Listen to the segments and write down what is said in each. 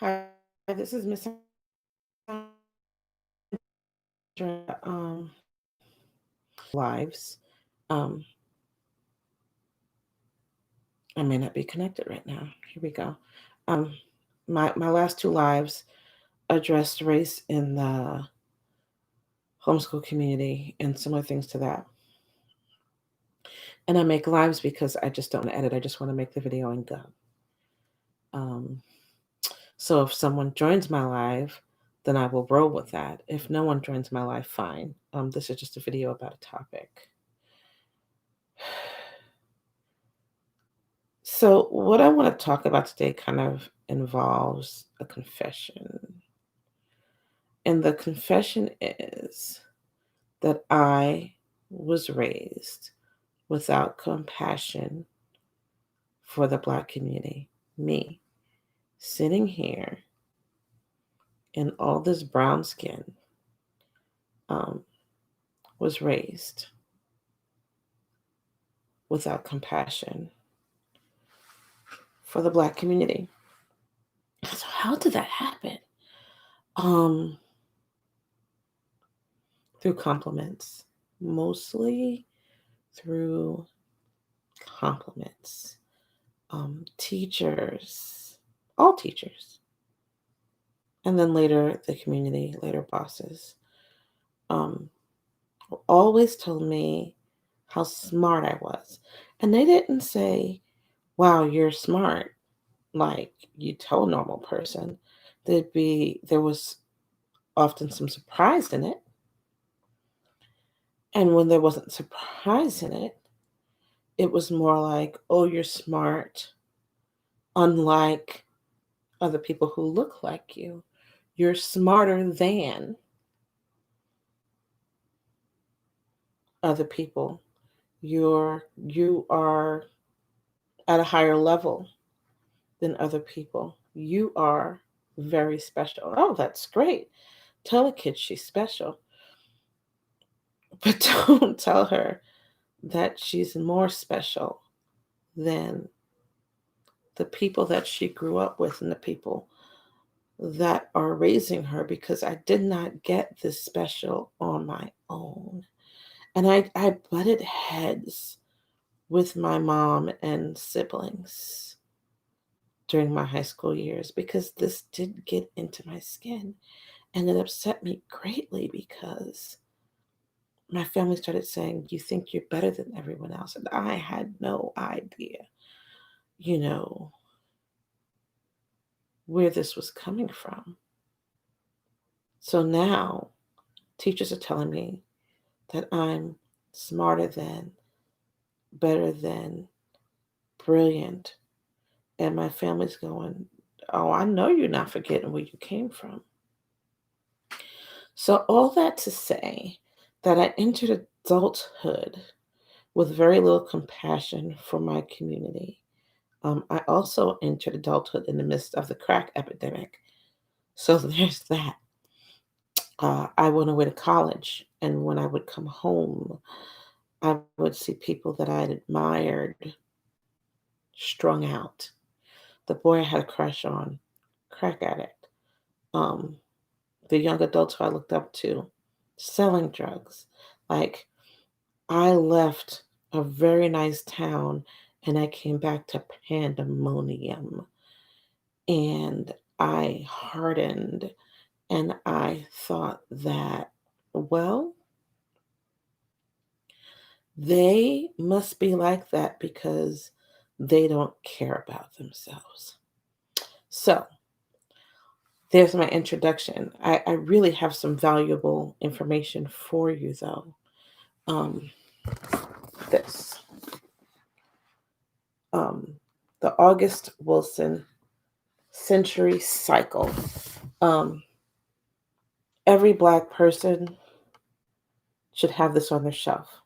Hi, this is Miss Andrea. Lives. Um, I may not be connected right now. Here we go. Um, my last two lives addressed race in the homeschool community and similar things to that. And I make lives because I just don't edit. I just want to make the video and go. Um, so if someone joins my live, then I will roll with that. If no one joins my live, fine. This is just a video about a topic. So, what I want to talk about today kind of involves a confession. And the confession is that I was raised without compassion for the Black community. Me, sitting here in all this brown skin, um, was raised without compassion for the Black community. So, how did that happen? Um, through compliments, mostly through compliments. Teachers, all teachers, and then later the community, later bosses, um, always told me how smart I was. And they didn't say, wow, you're smart, like you tell a normal person. There was often some surprise in it. And when there wasn't surprise in it, it was more like, oh, you're smart, unlike other people who look like you. You're smarter than other people. You are at a higher level than other people. You are very special. Oh, that's great. Tell a kid she's special. But don't tell her that she's more special than the people that she grew up with and the people that are raising her, because I did not get this special on my own. And I butted heads with my mom and siblings during my high school years because this did get into my skin. And it upset me greatly because my family started saying, you think you're better than everyone else. And I had no idea, you know, where this was coming from. So now teachers are telling me that I'm smarter than, better than, brilliant. And my family's going, oh, I know you're not forgetting where you came from. So, all that to say that I entered adulthood with very little compassion for my community. I also entered adulthood in the midst of the crack epidemic. So, there's that. I went away to college, and when I would come home, I would see people that I admired strung out. The boy I had a crush on, crack addict. Um, the young adults who I looked up to, selling drugs. Like, I left a very nice town and I came back to pandemonium. And I hardened and I thought that, well, they must be like that because they don't care about themselves. So there's my introduction. I really have some valuable information for you, though. Um, this um, the August Wilson Century Cycle. Um, every Black person should have this on their shelf.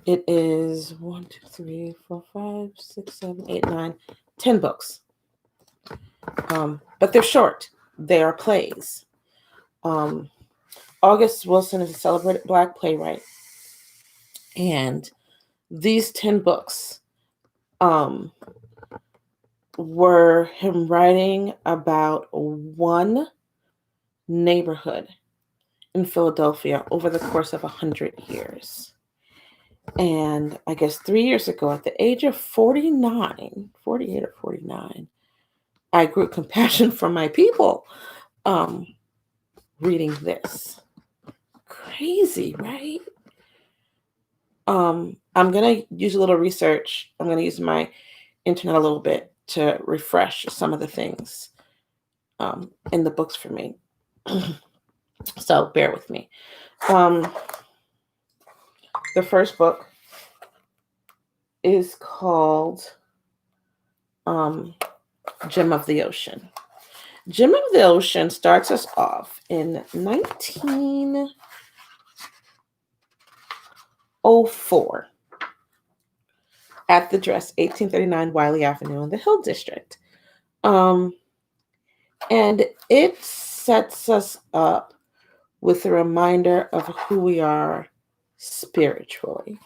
It is 1, 2, 3, 4, 5, 6, 7, 8, 9, 10 books. But they're short. They are plays. Um, August Wilson is a celebrated Black playwright. And these 10 books um, were him writing about one neighborhood in Philadelphia over the course of 100 years. And I guess 3 years ago, at the age of 49, 48 or 49, I grew compassion for my people um, reading this. Crazy, right? I'm going to use a little research. I'm going to use my internet a little bit to refresh some of the things in the books for me. So bear with me. The first book is called Gem of the Ocean. Gem of the Ocean starts us off in 1904 at the Dress, 1839 Wiley Avenue in the Hill District. And it sets us up with a reminder of who we are spiritually.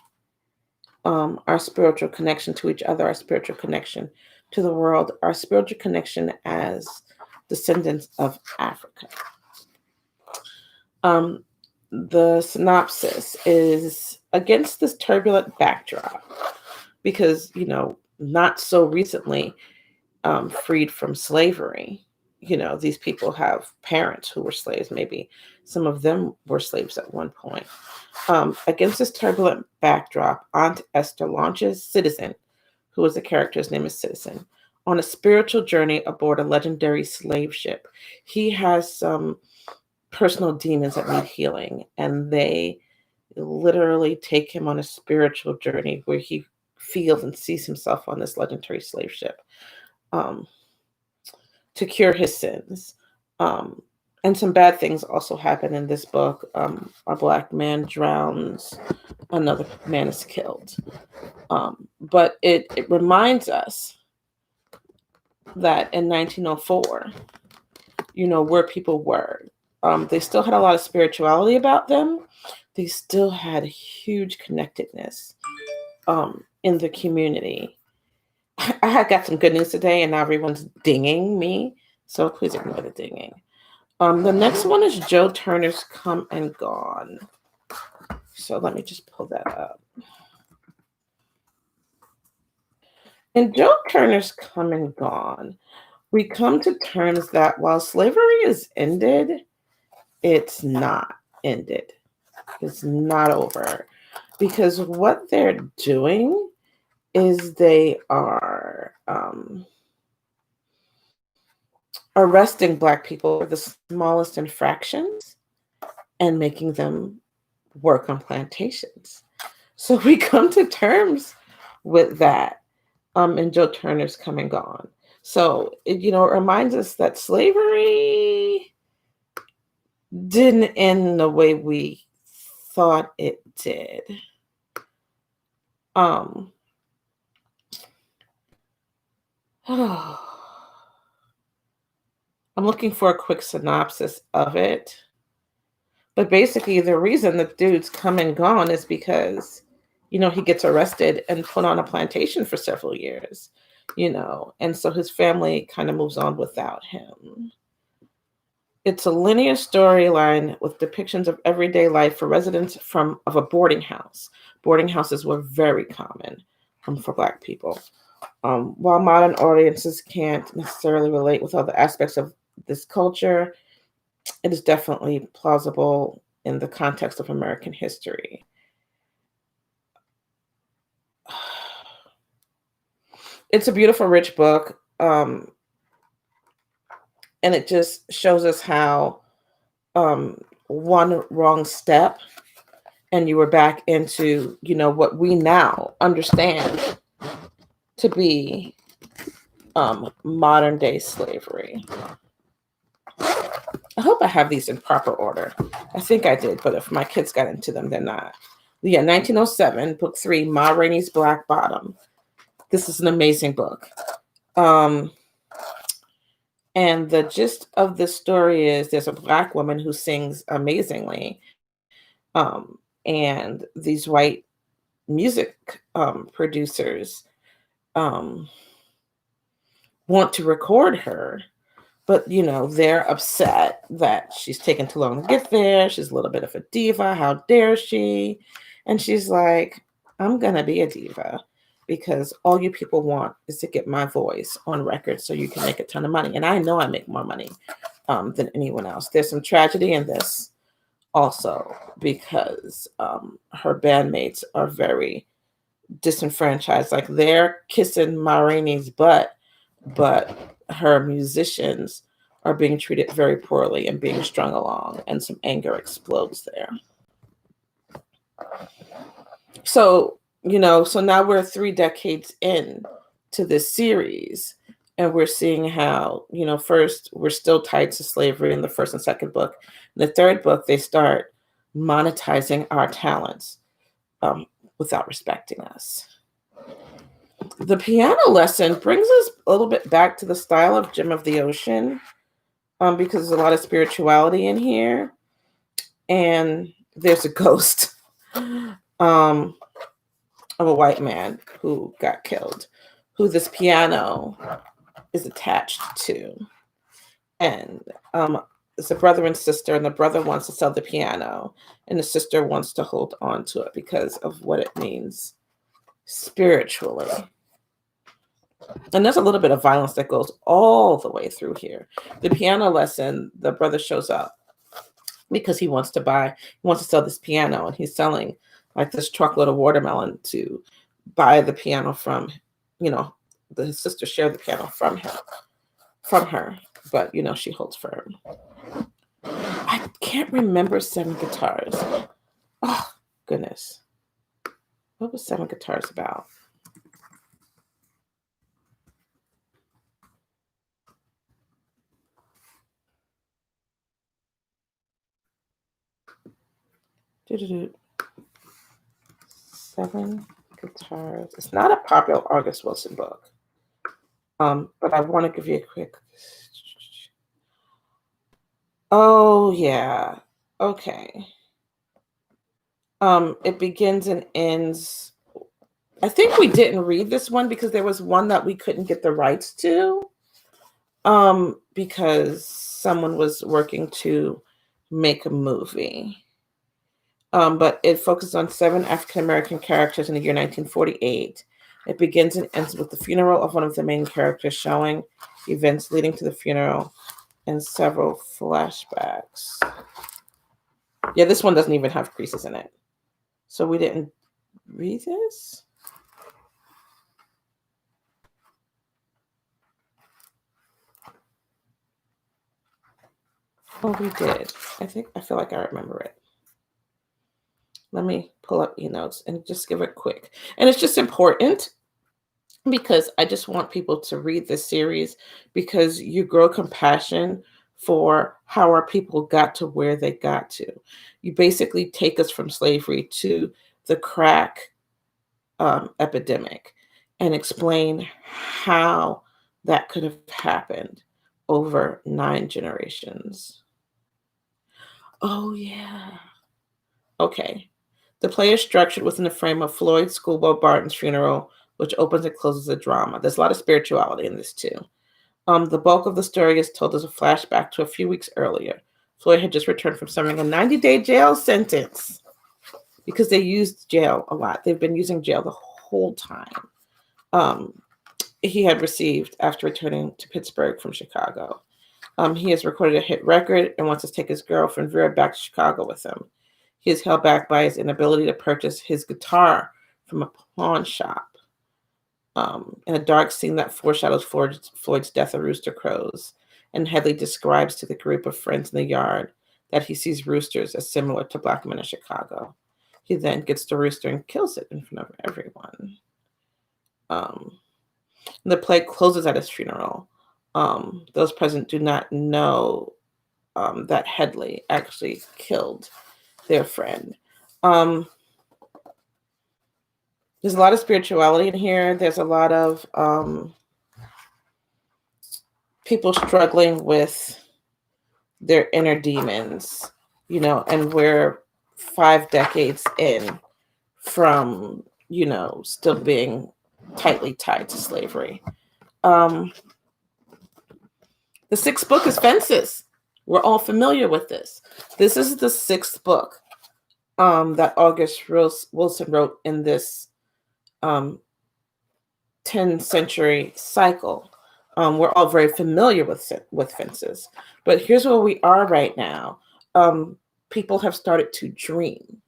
Our spiritual connection to each other, our spiritual connection to the world, our spiritual connection as descendants of Africa. The synopsis is against this turbulent backdrop because, not so recently freed from slavery. These people have parents who were slaves. Maybe some of them were slaves at one point. Against this turbulent backdrop, Aunt Esther launches Citizen, who is the character's name is Citizen, on a spiritual journey aboard a legendary slave ship. He has some personal demons that need healing, and they literally take him on a spiritual journey where he feels and sees himself on this legendary slave ship to cure his sins. And some bad things also happen in this book. A black man drowns, another man is killed. But it reminds us that in 1904, where people were. They still had a lot of spirituality about them. They still had a huge connectedness in the community. I had got some good news today, and now everyone's dinging me. So please ignore the dinging. The next one is Joe Turner's Come and Gone. So let me just pull that up. In Joe Turner's Come and Gone, we come to terms that while slavery is ended, it's not ended. It's not over. Because what they're doing is they are arresting Black people for the smallest infractions and making them work on plantations. So we come to terms with that in Joe Turner's Come and Gone. So it reminds us that slavery didn't end the way we thought it did. I'm looking for a quick synopsis of it. But basically, the reason the dude's come and gone is because, he gets arrested and put on a plantation for several years, and so his family kind of moves on without him. It's a linear storyline with depictions of everyday life for residents of a boarding house. Boarding houses were very common for Black people. While modern audiences can't necessarily relate with other aspects of this culture, it is definitely plausible in the context of American history. It's a beautiful, rich book. And it just shows us how one wrong step and you were back into, what we now understand to be modern day slavery. I hope I have these in proper order. I think I did, but if my kids got into them, they're not. Yeah, 1907, book 3, Ma Rainey's Black Bottom. This is an amazing book. And the gist of the story is there's a Black woman who sings amazingly. And these white music producers want to record her, but they're upset that she's taking too long to get there. She's a little bit of a diva. How dare she? And she's like, I'm going to be a diva because all you people want is to get my voice on record so you can make a ton of money. And I know I make more money than anyone else. There's some tragedy in this also because her bandmates are very disenfranchised. Like they're kissing Ma Rainey's butt, but her musicians are being treated very poorly and being strung along, and some anger explodes there. So, so now we're 3 decades in to this series, and we're seeing how, first we're still tied to slavery in the first and second book. In the third book, they start monetizing our talents without respecting us. The piano lesson brings us a little bit back to the style of Gem of the Ocean, because there's a lot of spirituality in here, and there's a ghost of a white man who got killed, who this piano is attached to. And it's a brother and sister, and the brother wants to sell the piano, and the sister wants to hold on to it because of what it means spiritually. And there's a little bit of violence that goes all the way through here. The piano lesson, the brother shows up because he wants to sell this piano, and he's selling like this truckload of watermelon to buy the piano from, his sister shared the piano from her, but she holds firm. I can't remember 7 guitars. Oh, goodness. What was 7 guitars about? Seven guitars. It's not a popular August Wilson book. But I want to give you a quick. Oh yeah. Okay. It begins and ends. I think we didn't read this one because there was one that we couldn't get the rights to. Because someone was working to make a movie. But it focuses on 7 African-American characters in the year 1948. It begins and ends with the funeral of one of the main characters, showing events leading to the funeral and several flashbacks. Yeah, this one doesn't even have creases in it. So we didn't read this? Oh, we did. I feel like I remember it. Let me pull up eNotes and just give it quick. And it's just important because I just want people to read this series because you grow compassion for how our people got to where they got to. You basically take us from slavery to the crack epidemic and explain how that could have happened over 9 generations. Oh, yeah. Okay. The play is structured within the frame of Floyd Schoolboy Barton's funeral, which opens and closes a drama. There's a lot of spirituality in this too. The bulk of the story is told as a flashback to a few weeks earlier. Floyd had just returned from serving a 90-day jail sentence because they used jail a lot. They've been using jail the whole time. He had received after returning to Pittsburgh from Chicago. He has recorded a hit record and wants to take his girlfriend Vera back to Chicago with him. He is held back by his inability to purchase his guitar from a pawn shop. In a dark scene that foreshadows Floyd's death of rooster crows, and Headley describes to the group of friends in the yard that he sees roosters as similar to black men in Chicago. He then gets the rooster and kills it in front of everyone. The play closes at his funeral. Those present do not know that Headley actually killed their friend. There's a lot of spirituality in here. There's a lot of people struggling with their inner demons, and we're 5 decades in from, still being tightly tied to slavery. The sixth book is Fences. We're all familiar with this. This is the sixth book that August Wilson wrote in this 10th century cycle. We're all very familiar with Fences. But here's where we are right now. People have started to dream.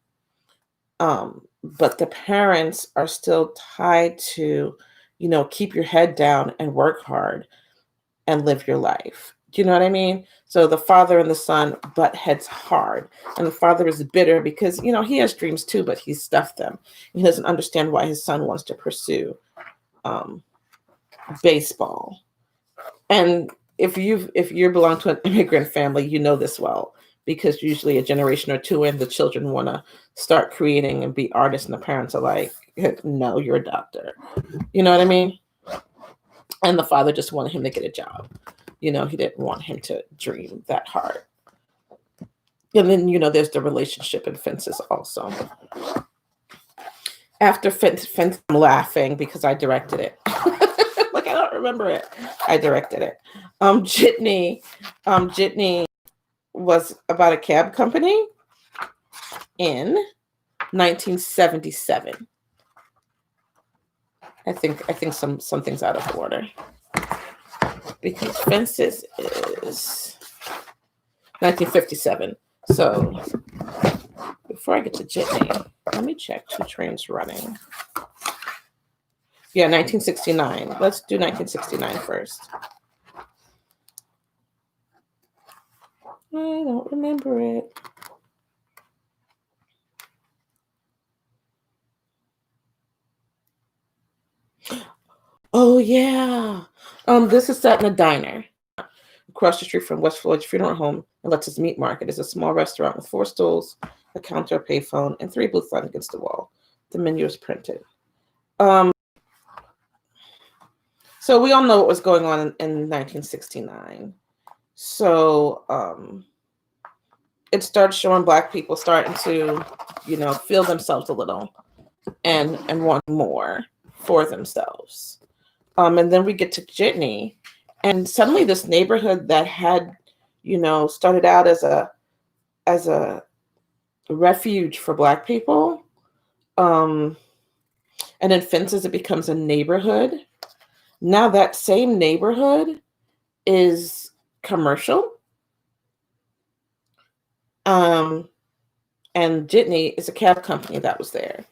But the parents are still tied to, keep your head down and work hard and live your life. Do you know what I mean? So the father and the son butt heads hard. And the father is bitter because, he has dreams too, but he's stuffed them. He doesn't understand why his son wants to pursue baseball. And if you belong to an immigrant family, you know this well, because usually a generation or two in, the children want to start creating and be artists, and the parents are like, no, you're a doctor. You know what I mean? And the father just wanted him to get a job. He didn't want him to dream that hard. And then, there's the relationship in Fences also. After Fences, I'm laughing because I directed it. Like, I don't remember it. I directed it. Jitney was about a cab company in 1977. I think something's out of order, because Fences is 1957. So before I get to Jitney, let me check 2 Trains Running. Yeah, 1969. Let's do 1969 first. I don't remember it. Oh, yeah. This is set in a diner across the street from West Floyd's Funeral Home and Let's Meat Market. Is a small restaurant with 4 stools, a counter, a payphone, and 3 blue signs against the wall. The menu is printed. So we all know what was going on in 1969. So it started showing Black people starting to, feel themselves a little and want more for themselves. And then we get to Jitney, and suddenly this neighborhood that had, started out as a refuge for Black people, and in Fences it becomes a neighborhood. Now that same neighborhood is commercial. And Jitney is a cab company that was there.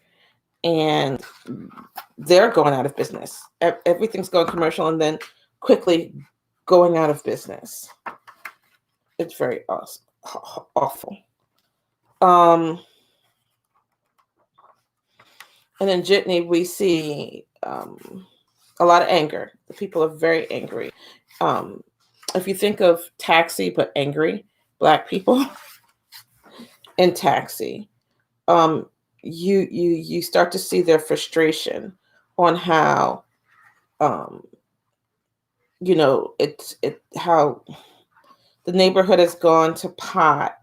And they're going out of business. Everything's going commercial and then quickly going out of business. It's very awful. And in Jitney, we see a lot of anger. The people are very angry. If you think of Taxi, but angry Black people in Taxi, you start to see their frustration on how, how the neighborhood has gone to pot,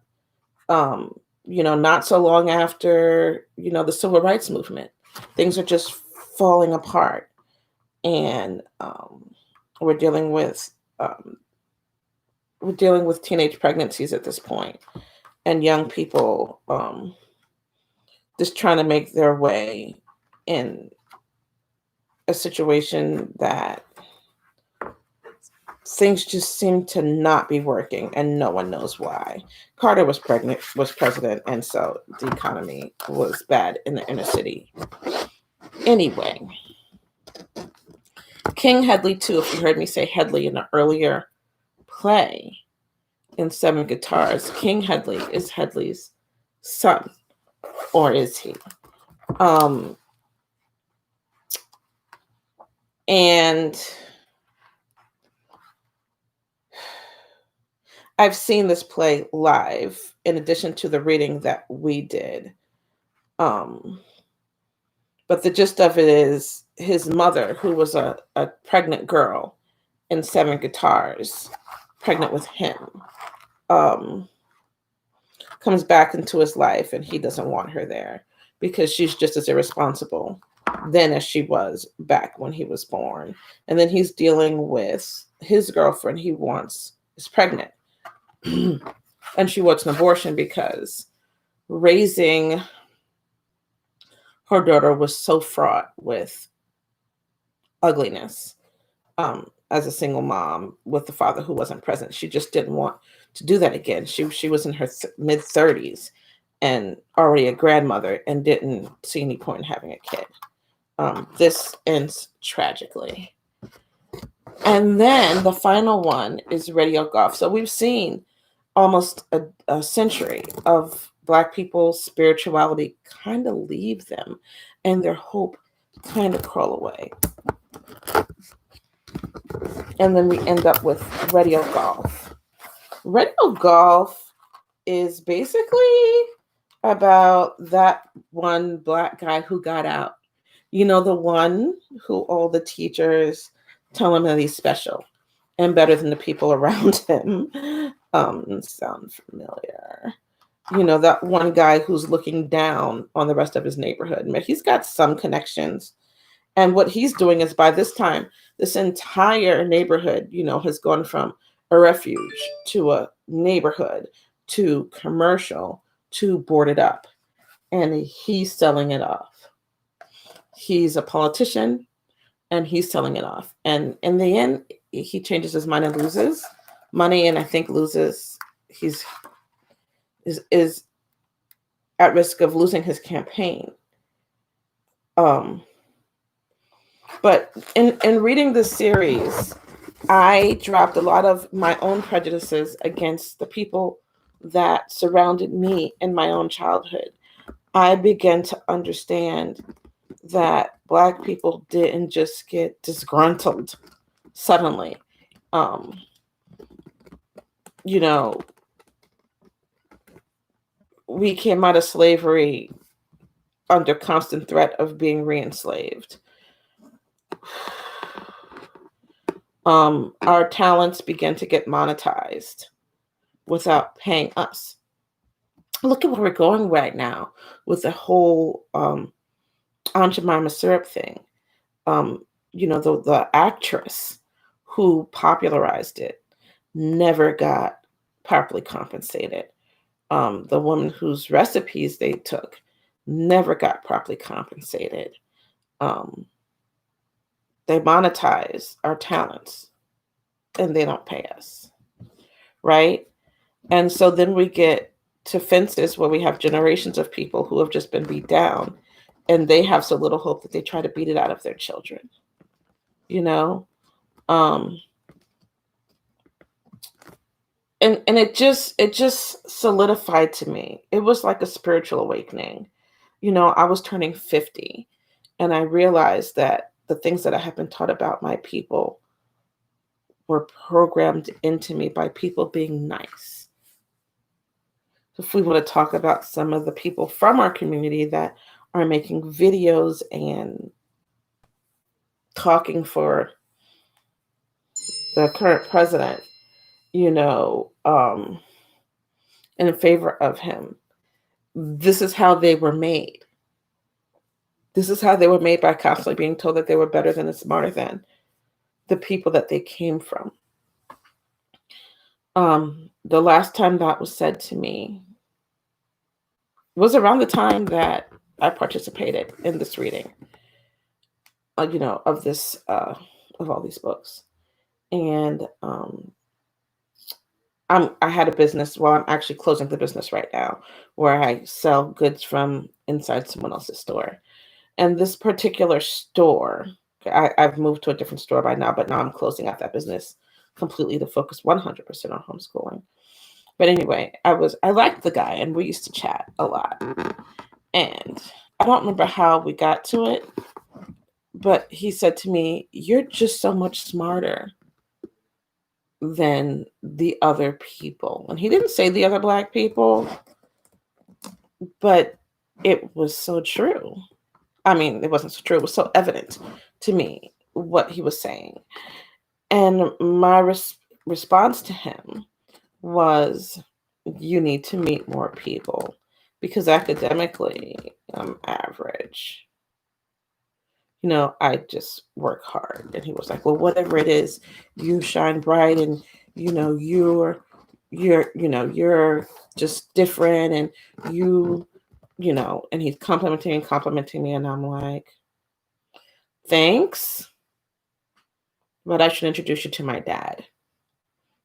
not so long after, the civil rights movement. Things are just falling apart. And we're dealing with teenage pregnancies at this point, and young people just trying to make their way in a situation that things just seem to not be working, and no one knows why. Carter was president, and so the economy was bad in the inner city. Anyway, King Hedley, too, if you heard me say Hedley in an earlier play in 7 Guitars, King Hedley is Hedley's son, or is he? And I've seen this play live in addition to the reading that we did. But the gist of it is his mother, who was a pregnant girl in 7 Guitars, pregnant with him, comes back into his life, and he doesn't want her there because she's just as irresponsible then as she was back when he was born. And then he's dealing with his girlfriend he wants is pregnant. And she wants an abortion because raising her daughter was so fraught with ugliness. As a single mom with the father who wasn't present, she just didn't want to do that again. She was in her mid-30s and already a grandmother and didn't see any point in having a kid. This ends tragically. And then the final one is radio golf. So we've seen almost a century of Black people's spirituality kind of leave them and their hope kind of crawl away. And then we end up with radio golf. Radio golf is basically about that one Black guy who got out. You know, the one who all the teachers tell him that he's special and better than the people around him. Sound familiar? You know, that one guy who's looking down on the rest of his neighborhood. He's got some connections. And what he's doing is, by this time, this entire neighborhood, you know, has gone from a refuge to a neighborhood to commercial to boarded up. And he's selling it off. He's a politician and he's selling it off. And in the end, he changes his mind and loses money, and I think loses, is at risk of losing his campaign. But in reading this series, I dropped a lot of my own prejudices against the people that surrounded me in my own childhood. I began to understand that Black people didn't just get disgruntled suddenly. You know, we came out of slavery under constant threat of being re-enslaved. Our talents began to get monetized without paying us. Look at where we're going right now with the whole Aunt Jemima syrup thing. You know, the actress who popularized it never got properly compensated. The woman whose recipes they took never got properly compensated. They monetize our talents and they don't pay us, right? And so then we get to fences where we have generations of people who have just been beat down, and they have so little hope that they try to beat it out of their children, you know? And it just solidified to me. It was like a spiritual awakening. You know, I was turning 50 and I realized that the things that I had been taught about my people were programmed into me by people being nice. If we want to talk about some of the people from our community that are making videos and talking for the current president, you know, in favor of him, this is how they were made. This is how they were made, by constantly being told that they were better than and smarter than the people that they came from. The last time that was said to me was around the time that I participated in this reading, you know, of this, of all these books. And I had a business. Well, I'm actually closing the business right now, where I sell goods from inside someone else's store. And this particular store, I've moved to a different store by now, but now I'm closing out that business completely to focus 100% on homeschooling. But anyway, I liked the guy and we used to chat a lot. And I don't remember how we got to it, but he said to me, "You're just so much smarter than the other people." And he didn't say the other Black people, but it was so true. I mean, it wasn't so true. It was so evident to me what he was saying. And my response to him was, you need to meet more people, because academically, I'm average. You know, I just work hard. And he was like, well, whatever it is, you shine bright and you're just different, and you and he's complimenting me, and I'm like, thanks, but I should introduce you to my dad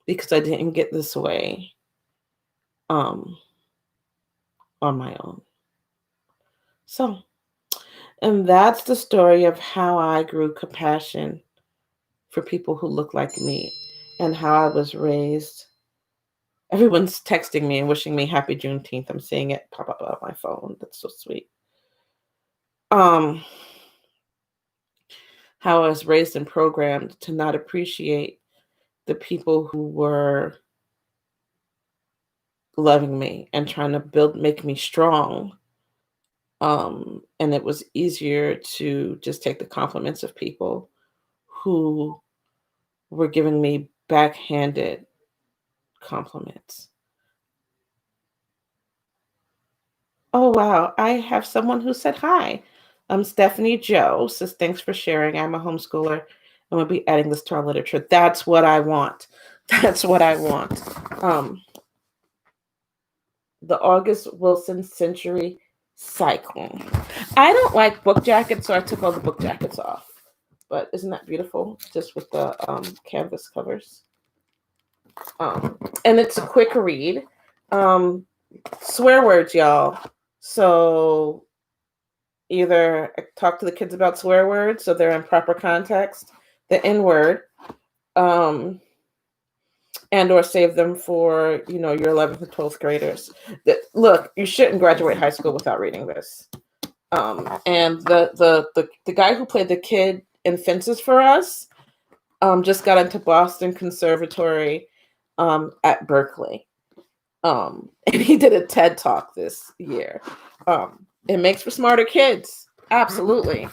because I didn't get this way um on my own. So, and that's the story of how I grew compassion for people who look like me and how I was raised. Everyone's texting me and wishing me happy Juneteenth. I'm seeing it pop up on my phone. That's so sweet. Um, how I was raised and programmed to not appreciate the people who were loving me and trying to make me strong. And it was easier to just take the compliments of people who were giving me backhanded compliments. Oh, wow. I have someone who said hi. Stephanie Joe says, thanks for sharing. I'm a homeschooler and we'll be adding this to our literature. That's what I want. That's what I want. The August Wilson Century Cycle. I don't like book jackets, so I took all the book jackets off. But isn't that beautiful? Just with the canvas covers. And it's a quick read. Swear words, y'all. So either talk to the kids about swear words so they're in proper context, the N word, and or save them for your 11th and 12th graders. Look, you shouldn't graduate high school without reading this. And the guy who played the kid in Fences for us just got into Boston Conservatory at Berkeley. And he did a TED Talk this year. It makes for smarter kids. Absolutely.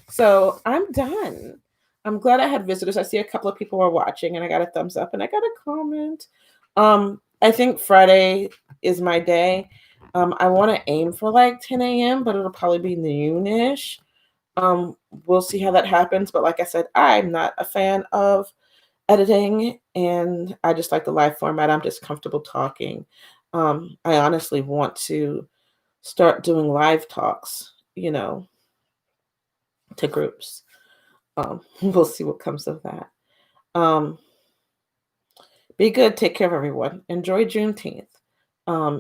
So I'm done. I'm glad I had visitors. I see a couple of people were watching and I got a thumbs up and I got a comment. I think Friday is my day. I want to aim for like 10 a.m., but it'll probably be noonish. We'll see how that happens. But like I said, I'm not a fan of editing and I just like the live format. I'm just comfortable talking. I honestly want to start doing live talks, to groups. We'll see what comes of that. Be good. Take care of everyone. Enjoy Juneteenth.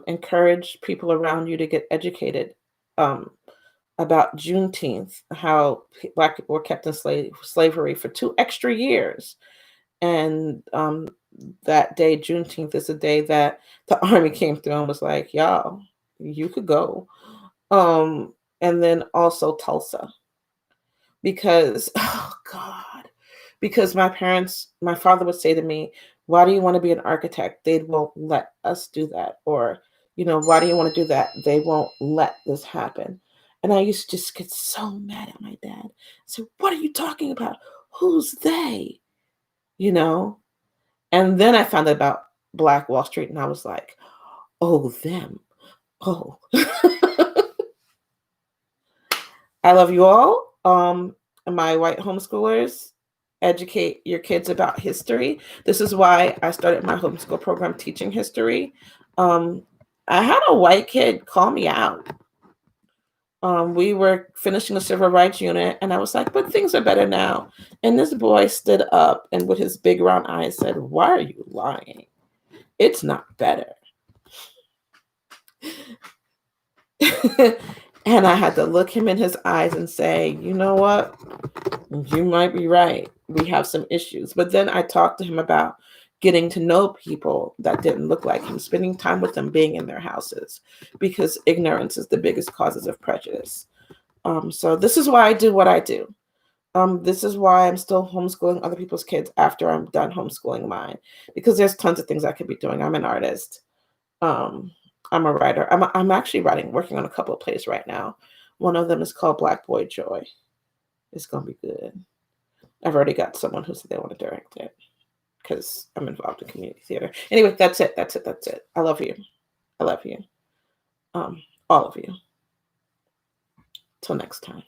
Encourage people around you to get educated about Juneteenth, how Black people were kept in slavery for 2 extra years. And that day, Juneteenth, is a day that the Army came through and was like, y'all, you could go. And then also Tulsa. Because, oh God, because my father would say to me, why do you want to be an architect? They won't let us do that. Or, why do you want to do that? They won't let this happen. And I used to just get so mad at my dad. So what are you talking about? Who's they? And then I found out about Black Wall Street and I was like, oh, them. Oh. I love you all. My white homeschoolers, educate your kids about history. This is why I started my homeschool program teaching history. I had a white kid call me out. We were finishing the civil rights unit and I was like, but things are better now. And this boy stood up and with his big round eyes said, why are you lying? It's not better. And I had to look him in his eyes and say, you know what? You might be right. We have some issues. But then I talked to him about getting to know people that didn't look like him, spending time with them, being in their houses, because ignorance is the biggest causes of prejudice. So this is why I do what I do. This is why I'm still homeschooling other people's kids after I'm done homeschooling mine, because there's tons of things I could be doing. I'm an artist. I'm a writer. I'm actually working on a couple of plays right now. One of them is called Black Boy Joy. It's going to be good. I've already got someone who said they want to direct it because I'm involved in community theater. Anyway, that's it. I love you. I love you. All of you. Till next time.